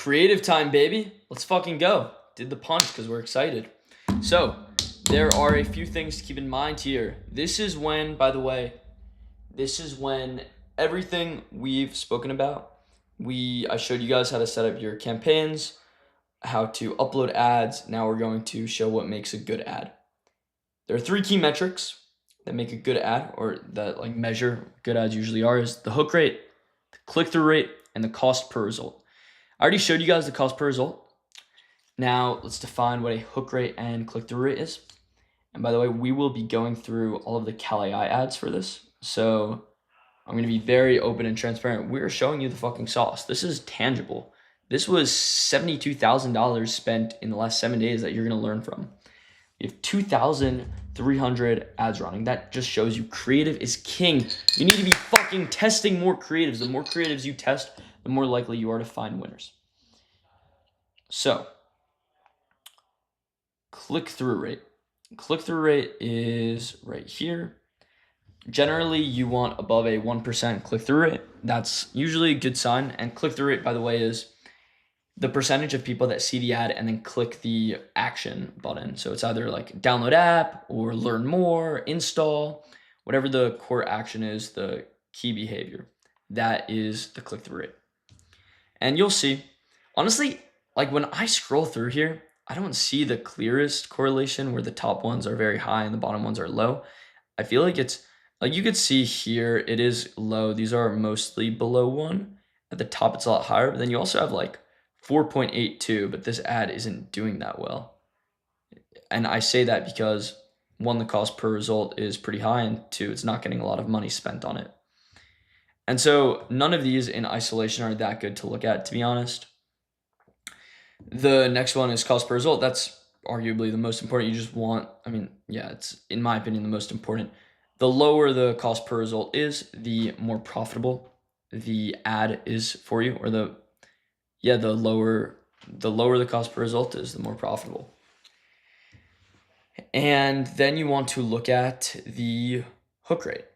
Creative time, baby. Let's fucking go. Did the punch because we're excited. So, there are a few things to keep in mind here. This is when, by the way, everything we've spoken about, I showed you guys how to set up your campaigns, how to upload ads. Now we're going to show what makes a good ad. There are 3 key metrics that make a good ad, or that like measure good ads usually are, is the hook rate, the click-through rate, and the cost per result. I already showed you guys the cost per result. Now let's define what a hook rate and click-through rate is. And by the way, we will be going through all of the CalAI ads for this. So I'm going to be very open and transparent. We're showing you the fucking sauce. This is tangible. This was $72,000 spent in the last 7 days that you're going to learn from. You have 2,300 ads running. That just shows you creative is king. You need to be fucking testing more creatives. The more creatives you test, the more likely you are to find winners. So, click-through rate. Click-through rate is right here. Generally, you want above a 1% click-through rate. That's usually a good sign. And click-through rate, by the way, is the percentage of people that see the ad and then click the action button. So it's either like download app or learn more, install, whatever the core action is, the key behavior. That is the click-through rate. And you'll see, honestly, like when I scroll through here, I don't see the clearest correlation where the top ones are very high and the bottom ones are low. I feel like it's like you could see here, it is low. These are mostly below 1. At the top, it's a lot higher, but then you also have like 4.82, but this ad isn't doing that well. And I say that because 1, the cost per result is pretty high, and 2, it's not getting a lot of money spent on it. And so none of these in isolation are that good to look at, to be honest. The next one is cost per result. That's arguably the most important. You just want, it's, in my opinion, the most important. The lower the cost per result is, the more profitable the ad is for you, or the lower the cost per result is, the more profitable. And then you want to look at the hook rate.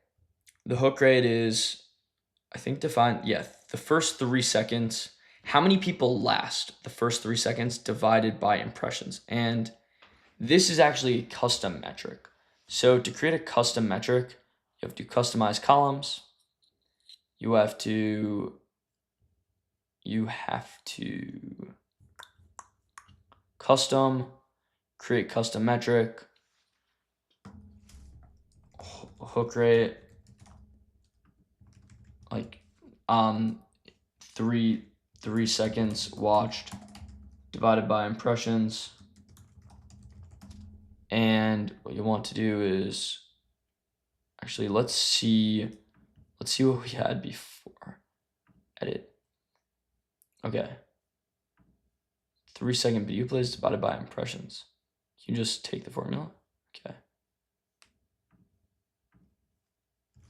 The hook rate is, I think, defined, the first 3 seconds. How many people last the first 3 seconds divided by impressions. And this is actually a custom metric. So to create a custom metric, you have to customize columns. You have to create custom metric, hook rate, like 3 seconds watched divided by impressions. And what you want to do is, actually, let's see what we had before. Edit. Okay. 3 second video plays divided by impressions. You just take the formula. Okay.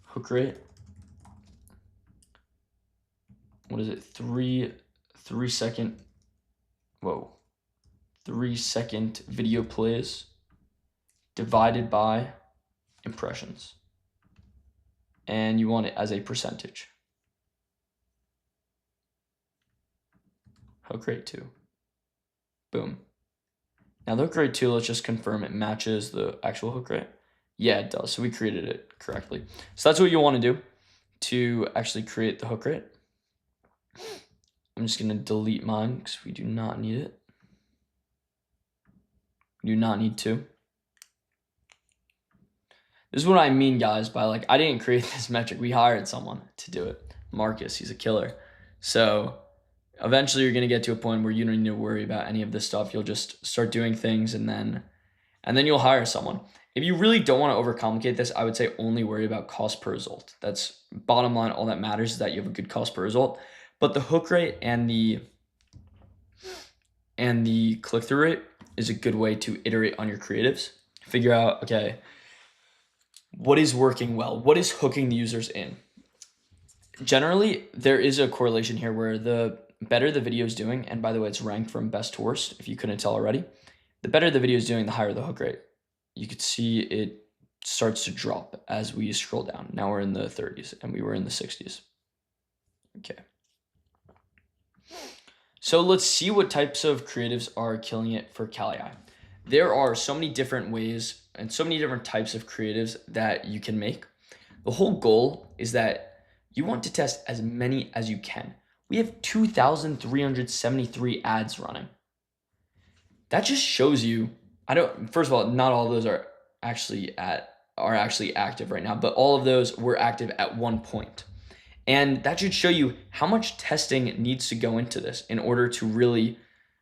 Hook rate. What is it? 3 second. Whoa. 3 second video plays divided by impressions. And you want it as a percentage. Hook rate 2. Boom. Now the hook rate 2, let's just confirm it matches the actual hook rate. Yeah, it does. So we created it correctly. So that's what you want to do to actually create the hook rate. I'm just going to delete mine because we do not need it. We do not need to. This is what I mean, guys, by like, I didn't create this metric. We hired someone to do it. Marcus, he's a killer. So eventually you're going to get to a point where you don't need to worry about any of this stuff. You'll just start doing things and then you'll hire someone. If you really don't want to overcomplicate this, I would say only worry about cost per result. That's bottom line. All that matters is that you have a good cost per result. But the hook rate and the click-through rate is a good way to iterate on your creatives. Figure out, okay, what is working well? What is hooking the users in? Generally, there is a correlation here where the better the video is doing, and by the way, it's ranked from best to worst, if you couldn't tell already, the better the video is doing, the higher the hook rate. You could see it starts to drop as we scroll down. Now we're in the 30s, and we were in the 60s. Okay. So let's see what types of creatives are killing it for CalAI. There are so many different ways and so many different types of creatives that you can make. The whole goal is that you want to test as many as you can. We have 2,373 ads running. That just shows you, first of all, not all of those are actually active right now, but all of those were active at one point. And that should show you how much testing needs to go into this in order to really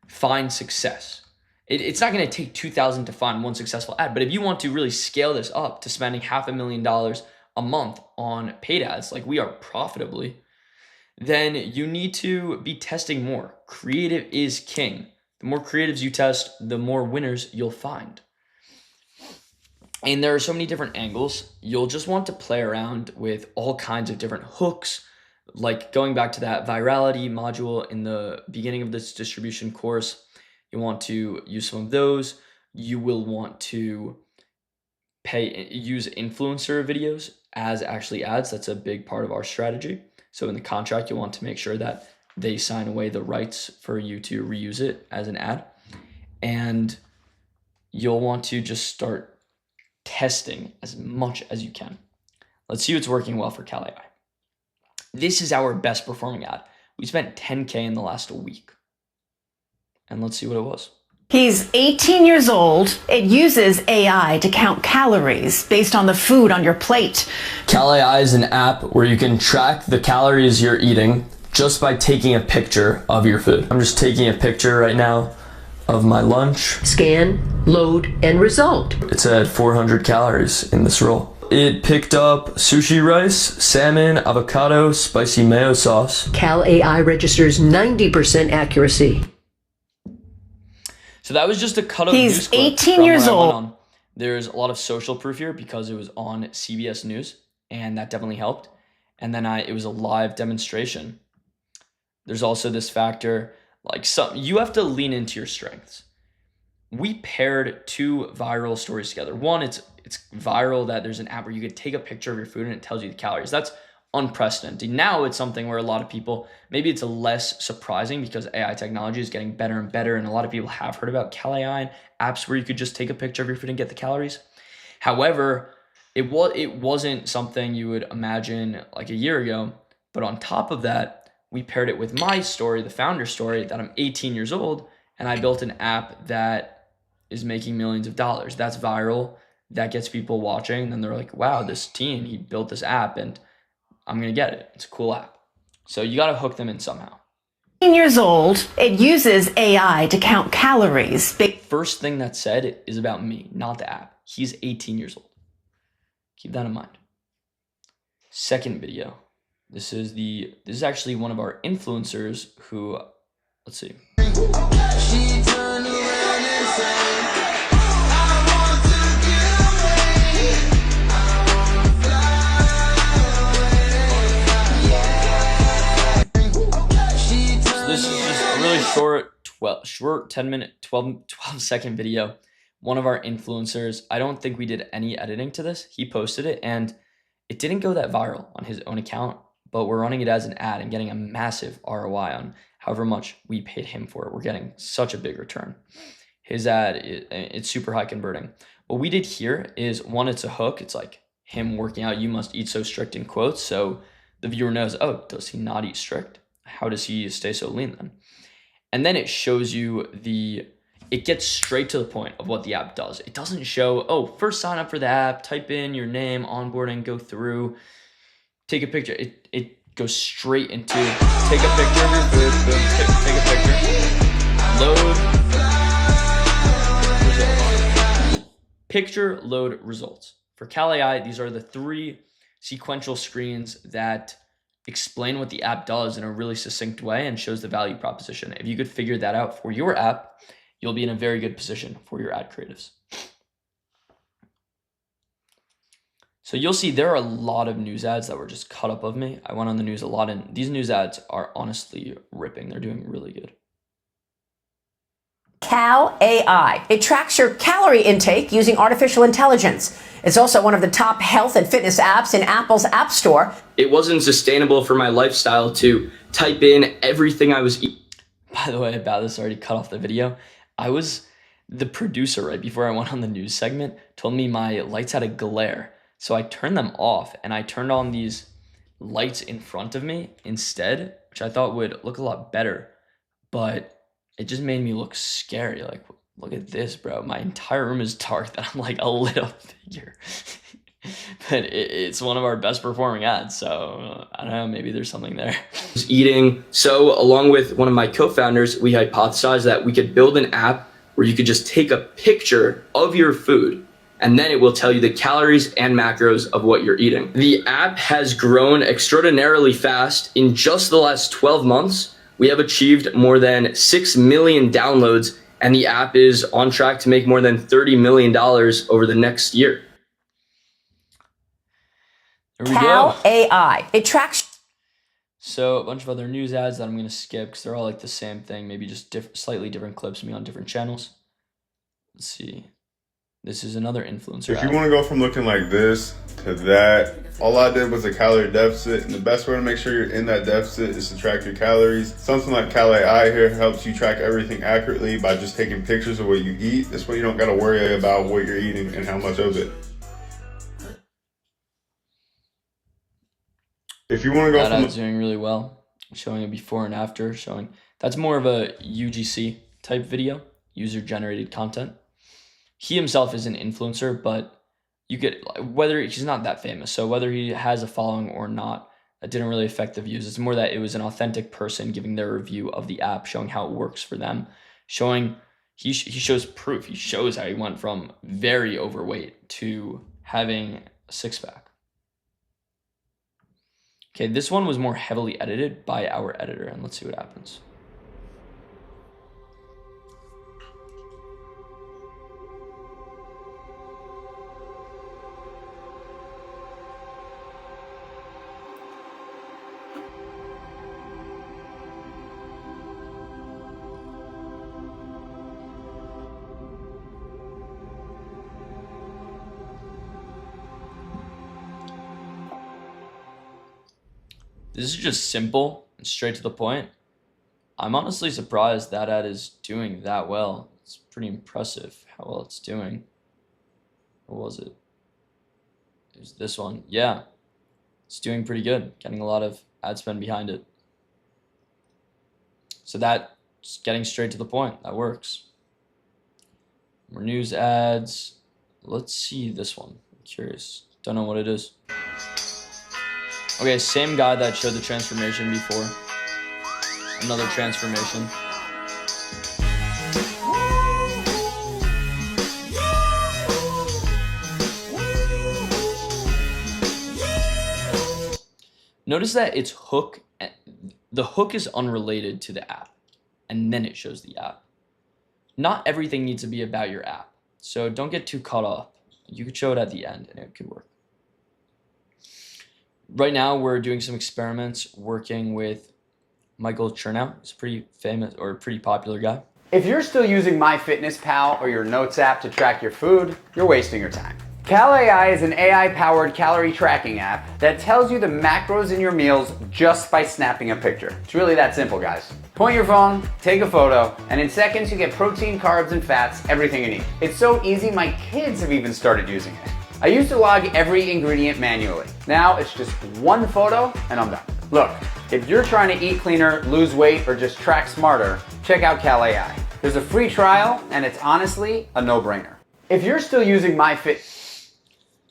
find success. It's not going to take 2,000 to find one successful ad, but if you want to really scale this up to spending $500,000 a month on paid ads, like we are profitably, then you need to be testing more. Creative is king. The more creatives you test, the more winners you'll find. And there are so many different angles. You'll just want to play around with all kinds of different hooks, like going back to that virality module in the beginning of this distribution course. You want to use some of those. You will want to use influencer videos as actually ads. That's a big part of our strategy. So in the contract, you want to make sure that they sign away the rights for you to reuse it as an ad. And you'll want to just start testing as much as you can. Let's see what's working well for CalAI. This is our best performing ad. We spent $10K in the last week. And let's see what it was. He's 18 years old. It uses AI to count calories based on the food on your plate. CalAI is an app where you can track the calories you're eating just by taking a picture of your food. I'm just taking a picture right now of my lunch. Scan, load, and result. It said 400 calories in this roll. It picked up sushi rice, salmon, avocado, spicy mayo sauce. CalAI registers 90% accuracy. So that was just a cut of He's news clip 18 from years where I went old. on. There's a lot of social proof here because it was on CBS News, and that definitely helped. And then it was a live demonstration. There's also this factor, like you have to lean into your strengths. We paired two viral stories together. One, it's viral that there's an app where you could take a picture of your food and it tells you the calories. That's unprecedented. Now it's something where a lot of people, maybe it's less surprising because AI technology is getting better and better, and a lot of people have heard about CalAI and apps where you could just take a picture of your food and get the calories. However, it wasn't something you would imagine like a year ago. But on top of that, we paired it with my story, the founder story, that I'm 18 years old and I built an app that is making millions of dollars. That's viral. That gets people watching. And then they're like, wow, this teen, he built this app and I'm going to get it. It's a cool app. So you got to hook them in somehow. 18 years old. It uses AI to count calories. First thing that's said is about me, not the app. He's 18 years old. Keep that in mind. Second video. This is actually one of our influencers who, let's see. This is just a really short 10-minute, 12-second video. One of our influencers, I don't think we did any editing to this. He posted it and it didn't go that viral on his own account, but we're running it as an ad and getting a massive ROI on however much we paid him for it. We're getting such a big return. His ad, it's super high converting. What we did here is, one, it's a hook. It's like him working out, you must eat so strict in quotes. So the viewer knows, oh, does he not eat strict? How does he stay so lean then? And then it shows you it gets straight to the point of what the app does. It doesn't show, oh, first sign up for the app, type in your name, onboarding, go through, take a picture. It goes straight into take a picture of your food, boom, take a picture, load, results. Picture, load, results. For CalAI, these are the 3 sequential screens that explain what the app does in a really succinct way and shows the value proposition. If you could figure that out for your app, you'll be in a very good position for your ad creatives. So you'll see there are a lot of news ads that were just cut up of me. I went on the news a lot, and these news ads are honestly ripping. They're doing really good. CalAI. It tracks your calorie intake using artificial intelligence. It's also one of the top health and fitness apps in Apple's App Store. It wasn't sustainable for my lifestyle to type in everything I was eating. by the way, about this, already cut off the video. The producer, right before I went on the news segment, told me my lights had a glare. So I turned them off and I turned on these lights in front of me instead, which I thought would look a lot better. But it just made me look scary. Like, look at this, bro. My entire room is dark that I'm like a lit up figure. But it's one of our best performing ads, so I don't know, maybe there's something there. Eating. So along with one of my co-founders, we hypothesized that we could build an app where you could just take a picture of your food and then it will tell you the calories and macros of what you're eating. The app has grown extraordinarily fast. In just the last 12 months, we have achieved more than 6 million downloads, and the app is on track to make more than $30 million over the next year. There we Cal go. AI. It tracks. So a bunch of other news ads that I'm going to skip because they're all like the same thing, maybe just slightly different clips of me on different channels. Let's see. This is another influencer If you ad. want to go from looking like this to that, all I did was a calorie deficit, and the best way to make sure you're in that deficit is to track your calories. Something like Cal AI here helps you track everything accurately by just taking pictures of what you eat. This way you don't got to worry about what you're eating and how much of it. If you want to go That from ad's doing really well, showing a before and after, showing that's more of a UGC type video, user generated content. He himself is an influencer, but you could, whether he's not that famous, so whether he has a following or not, that didn't really affect the views. It's more that it was an authentic person giving their review of the app, showing how it works for them, showing he shows proof. He shows how he went from very overweight to having a six-pack. Okay, this one was more heavily edited by our editor, and let's see what happens. This is just simple and straight to the point. I'm honestly surprised that ad is doing that well. It's pretty impressive how well it's doing. What was it? It was this one. Yeah, it's doing pretty good. Getting a lot of ad spend behind it. So that's getting straight to the point. That works. More news ads. Let's see this one. I'm curious. Don't know what it is. Okay, same guy that showed the transformation before. Another transformation. Notice that its hook, the hook is unrelated to the app, and then it shows the app. Not everything needs to be about your app, so don't get too caught up. You could show it at the end, and it could work. Right now, we're doing some experiments working with Michael Chernow. He's a pretty famous or pretty popular guy. If you're still using MyFitnessPal or your Notes app to track your food, you're wasting your time. Cal AI is an AI-powered calorie tracking app that tells you the macros in your meals just by snapping a picture. It's really that simple, guys. Point your phone, take a photo, and in seconds you get protein, carbs, and fats, everything you need. It's so easy, my kids have even started using it. I used to log every ingredient manually. Now it's just one photo and I'm done. Look, if you're trying to eat cleaner, lose weight, or just track smarter, check out Cal AI. There's a free trial and it's honestly a no-brainer. If you're still using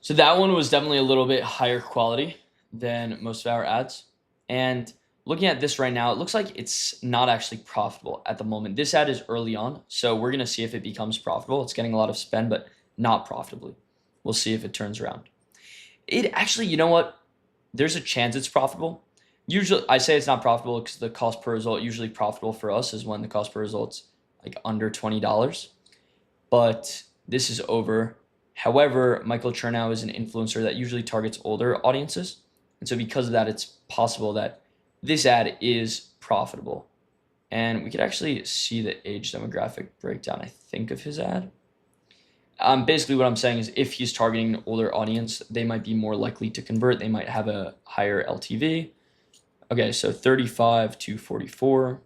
So that one was definitely a little bit higher quality than most of our ads. And looking at this right now, it looks like it's not actually profitable at the moment. This ad is early on, so we're gonna see if it becomes profitable. It's getting a lot of spend, but not profitably. We'll see if it turns around. It actually, you know what? There's a chance it's profitable. Usually, I say it's not profitable because the cost per result, usually profitable for us is when the cost per result's like under $20. But this is over. However, Michael Chernow is an influencer that usually targets older audiences. And so because of that, it's possible that this ad is profitable. And we could actually see the age demographic breakdown, I think, of his ad. Basically what I'm saying is if he's targeting an older audience, they might be more likely to convert. They might have a higher LTV. Okay, so 35 to 44.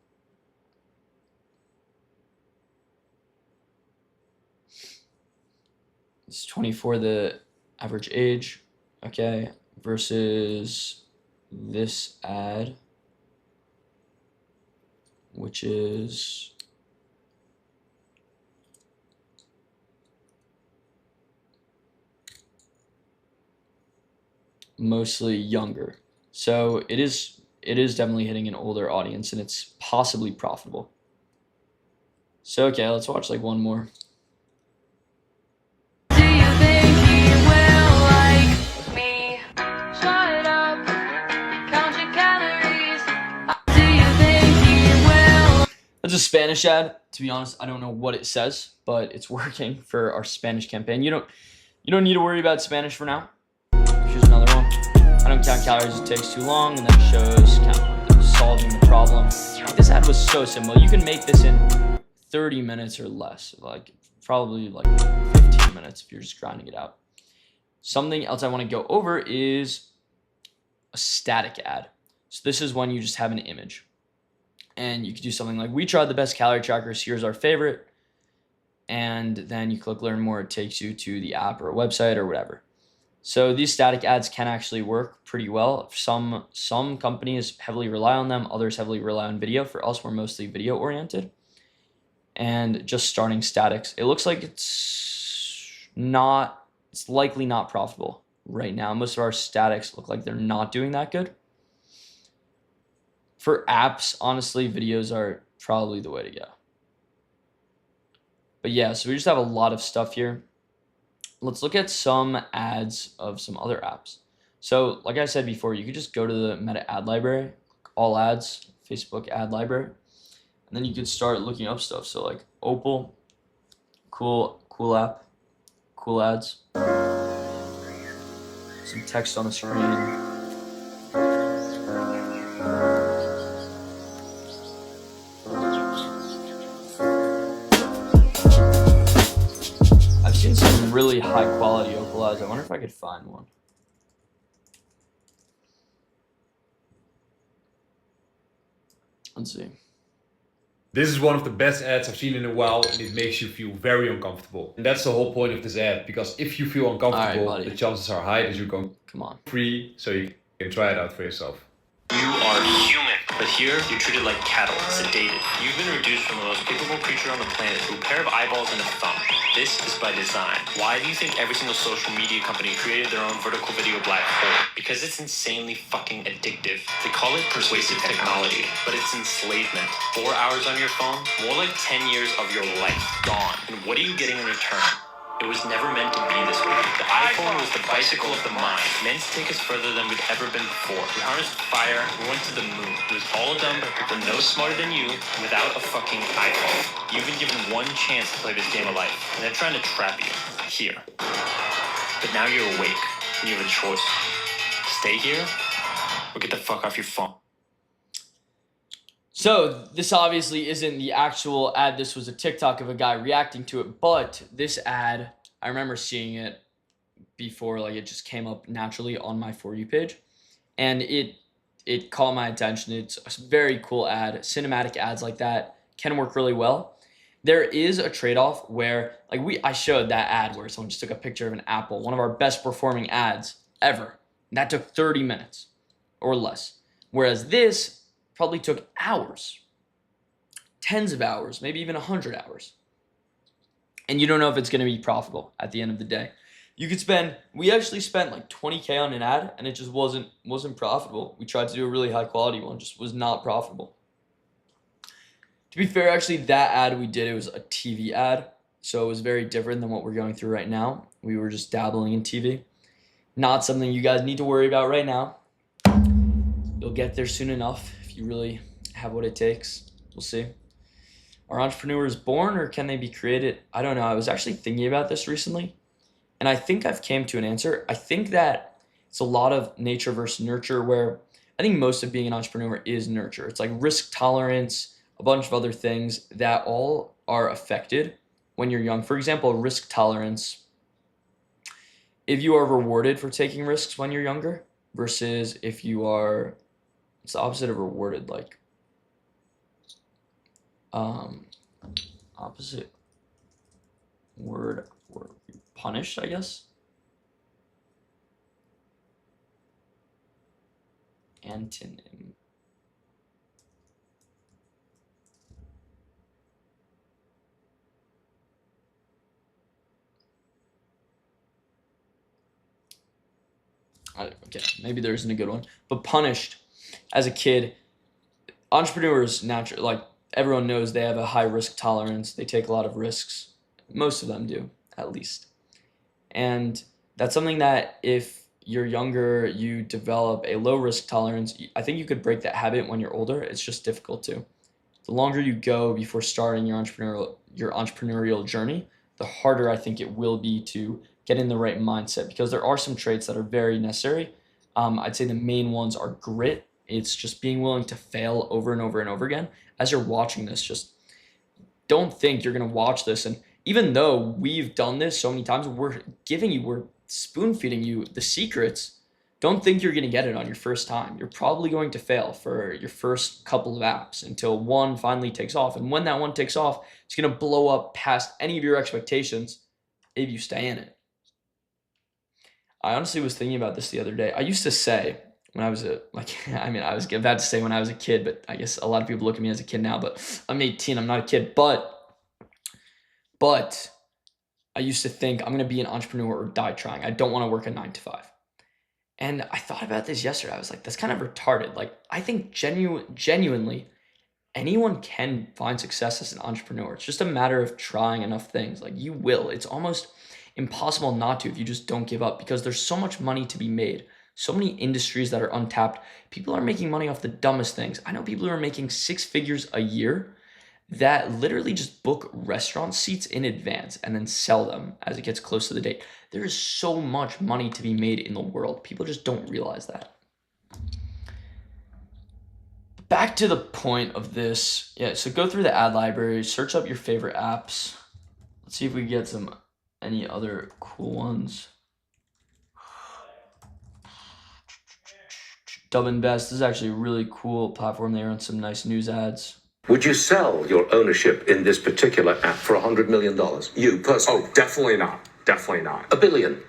It's 24 the average age, okay, versus this ad, which is mostly younger. So it is definitely hitting an older audience, and it's possibly profitable. So okay, let's watch like one more. Do you think he will like me? Shut up, count your calories. Do you think he will? That's a Spanish ad. To be honest, I don't know what it says, but it's working for our Spanish campaign. You don't need to worry about Spanish for now. Here's another one. I don't count calories, it takes too long, and then it shows solving the problem. This ad was so simple. You can make this in 30 minutes or less, like probably like 15 minutes if you're just grinding it out. Something else I want to go over is a static ad. So this is when you just have an image, and you could do something like, we tried the best calorie trackers, here's our favorite, and then you click learn more. It takes you to the app or a website or whatever. So these static ads can actually work pretty well. Some companies heavily rely on them, others heavily rely on video. For us, we're mostly video oriented. And just starting statics, it looks like it's likely not profitable right now. Most of our statics look like they're not doing that good. For apps, honestly, videos are probably the way to go. But yeah, so we just have a lot of stuff here. Let's look at some ads of some other apps. So like I said before, you could just go to the Meta ad library, all ads, Facebook ad library, and then you could start looking up stuff. So like Opal, cool app, cool ads, some text on the screen. I've seen some really high quality Opal ads. I wonder if I could find one. Let's see. This is one of the best ads I've seen in a while, and it makes you feel very uncomfortable. And that's the whole point of this ad, because if you feel uncomfortable, All right, buddy. the chances are high that you're going Come on. free, so you can try it out for yourself. You are human, but here you're treated like cattle, sedated. You've been reduced from the most capable creature on the planet to a pair of eyeballs and a thumb. This is by design. Why do you think every single social media company created their own vertical video black hole? Because it's insanely fucking addictive. They call it persuasive technology, but it's enslavement. 4 hours on your phone, more like 10 years of your life gone. And what are you getting in return? It was never meant to be this way. The iPhone was the bicycle of the mind, meant to take us further than we'd ever been before. We harnessed fire, we went to the moon. It was all done by people no smarter than you, without a fucking iPhone. You've been given one chance to play this game of life, and they're trying to trap you here. But now you're awake, and you have a choice. Stay here, or get the fuck off your phone. So this obviously isn't the actual ad. This was a TikTok of a guy reacting to it. But this ad, I remember seeing it before, like it just came up naturally on my For You page. And it caught my attention. It's a very cool ad. Cinematic ads like that can work really well. There is a trade-off where, like I showed that ad where someone just took a picture of an apple, one of our best performing ads ever. And that took 30 minutes or less. Whereas this probably took hours, tens of hours, maybe even 100 hours. And you don't know if it's going to be profitable at the end of the day. We actually spent like 20K on an ad, and it just wasn't profitable. We tried to do a really high quality one, just was not profitable. To be fair, actually that ad we did, it was a TV ad. So it was very different than what we're going through right now. We were just dabbling in TV. Not something you guys need to worry about right now. You'll get there soon enough. You really have what it takes. We'll see. Are entrepreneurs born, or can they be created? I don't know. I was actually thinking about this recently, and I think I've came to an answer. I think that it's a lot of nature versus nurture, where I think most of being an entrepreneur is nurture. It's like risk tolerance, a bunch of other things that all are affected when you're young. For example, risk tolerance. If you are rewarded for taking risks when you're younger versus if you are, it's the opposite of rewarded, like opposite word for punished, I guess. Antonym. Okay, maybe there isn't a good one, but punished as a kid. Entrepreneurs naturally, like everyone knows, they have a high risk tolerance. They take a lot of risks. Most of them do, at least. And that's something that if you're younger, you develop a low risk tolerance. I think you could break that habit when you're older. It's just difficult to. The longer you go before starting your entrepreneurial journey, the harder I think it will be to get in the right mindset, because there are some traits that are very necessary. I'd say the main ones are grit. It's just being willing to fail over and over and over again. As you're watching this, just don't think you're going to watch this. And even though we've done this so many times, we're spoon feeding you the secrets. Don't think you're going to get it on your first time. You're probably going to fail for your first couple of apps until one finally takes off. And when that one takes off, it's going to blow up past any of your expectations if you stay in it. I honestly was thinking about this the other day. I used to say when I was I was about to say when I was a kid, but I guess a lot of people look at me as a kid now, but I'm 18, I'm not a kid, but I used to think I'm going to be an entrepreneur or die trying. I don't want to work a 9 to 5. And I thought about this yesterday. I was like, that's kind of retarded. Like, I think genuinely anyone can find success as an entrepreneur. It's just a matter of trying enough things. Like, you will. It's almost impossible not to if you just don't give up, because there's so much money to be made. So many industries that are untapped. People are making money off the dumbest things. I know people who are making 6 figures a year that literally just book restaurant seats in advance and then sell them as it gets close to the date. There is so much money to be made in the world. People just don't realize that. Back to the point of this. Yeah, so go through the ad library, search up your favorite apps. Let's see if we get any other cool ones. Dubinvest. This is actually a really cool platform. They run some nice news ads. Would you sell your ownership in this particular app for $100 million? You personally? Oh, definitely not. Definitely not. $1 billion?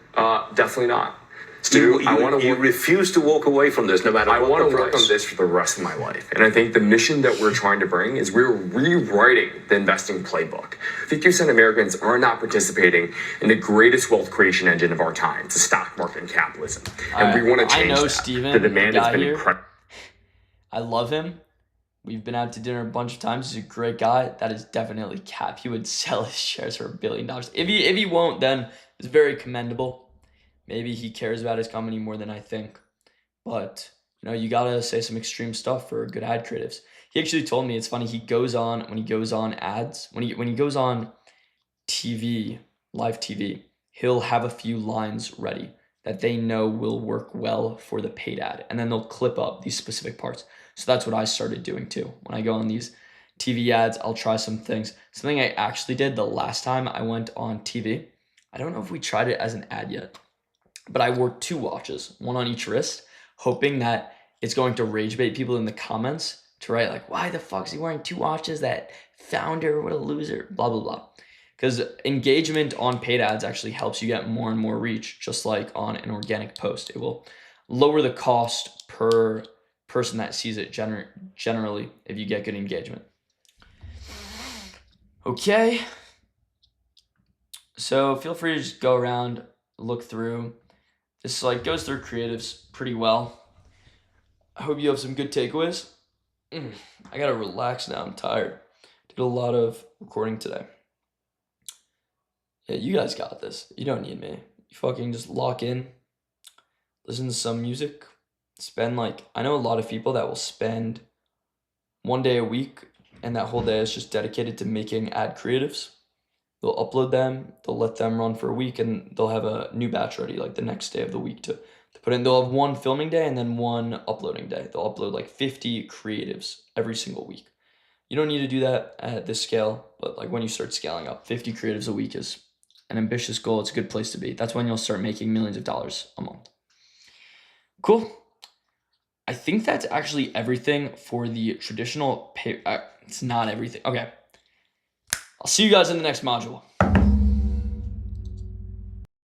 Definitely not. Stu, you refuse to walk away from this no matter what the price. I want to work on this for the rest of my life. And I think the mission that we're trying to bring is we're rewriting the investing playbook. 50% of Americans are not participating in the greatest wealth creation engine of our time. It's the stock market and capitalism. And we want to change that. Steven, the demand has been incredible. I love him. We've been out to dinner a bunch of times. He's a great guy. That is definitely cap. He would sell his shares for $1 billion. If he won't, then it's very commendable. Maybe he cares about his company more than I think. But, you gotta say some extreme stuff for good ad creatives. He actually told me, it's funny, when he goes on ads, when he goes on TV, live TV, he'll have a few lines ready that they know will work well for the paid ad. And then they'll clip up these specific parts. So that's what I started doing too. When I go on these TV ads, I'll try some things. Something I actually did the last time I went on TV, I don't know if we tried it as an ad yet, but I wore 2 watches, one on each wrist, hoping that it's going to rage bait people in the comments to write like, why the fuck is he wearing 2 watches? That founder, what a loser, blah, blah, blah. Because engagement on paid ads actually helps you get more and more reach, just like on an organic post. It will lower the cost per person that sees it generally if you get good engagement. Okay. So feel free to just go around, look through. This goes through creatives pretty well. I hope you have some good takeaways. I gotta relax now. I'm tired. Did a lot of recording today. Yeah, you guys got this. You don't need me. You fucking just lock in, listen to some music, spend I know a lot of people that will spend 1 day a week and that whole day is just dedicated to making ad creatives. They'll upload them, they'll let them run for a week, and they'll have a new batch ready the next day of the week to put in. They'll have 1 filming day and then 1 uploading day. They'll upload 50 creatives every single week. You don't need to do that at this scale, but when you start scaling up, 50 creatives a week is an ambitious goal. It's a good place to be. That's when you'll start making millions of dollars a month. Cool. I think that's actually everything for the traditional pay. It's not everything. Okay. I'll see you guys in the next module.